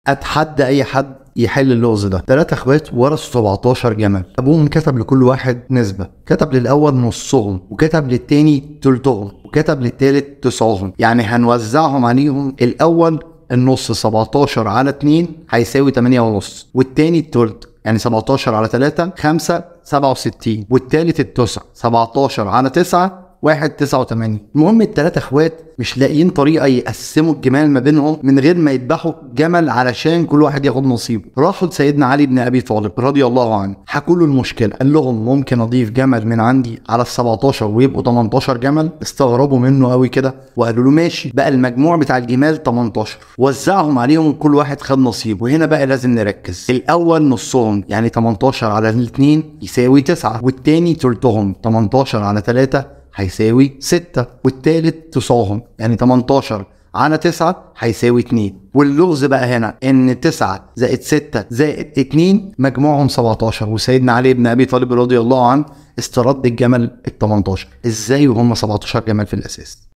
اتحدى اي حد يحل اللغز ده. 3 اخوات ورثوا 17 جمل. ابوهم كتب لكل واحد نسبة، كتب للاول نصهم، وكتب للتاني تلتهم، وكتب للتالت تسعهم. يعني هنوزعهم عليهم. الاول النص 17 على 2 هيساوي 8 ونص، والتاني التلت يعني 17 على 3 5 67، والتالت التسع 17 على 9 1.89. المهم ال3 اخوات مش لاقيين طريقه يقسموا الجمال ما بينهم من غير ما يذبحوا جمل علشان كل واحد ياخد نصيبه. راحوا لسيدنا علي بن ابي طالب رضي الله عنه، حكوا له المشكله. قال لهم ممكن اضيف جمل من عندي على ال17 ويبقوا 18 جمل. استغربوا منه قوي كده وقالوا له ماشي. بقى المجموع بتاع الجمال 18، وزعهم عليهم كل واحد خد نصيبه. وهنا بقى لازم نركز. الاول نصهم يعني 18 على 2 يساوي 9، والتاني تلتهم 18 على 3 هيساوي 6، والتالت تسعهم يعني 18 على 9 هيساوي 2. واللغز بقى هنا ان 9 زائد 6 زائد 2 مجموعهم 17، وسيدنا علي بن ابي طالب رضي الله عنه استرد الجمل ال18. ازاي وهم 17 جمل في الاساس؟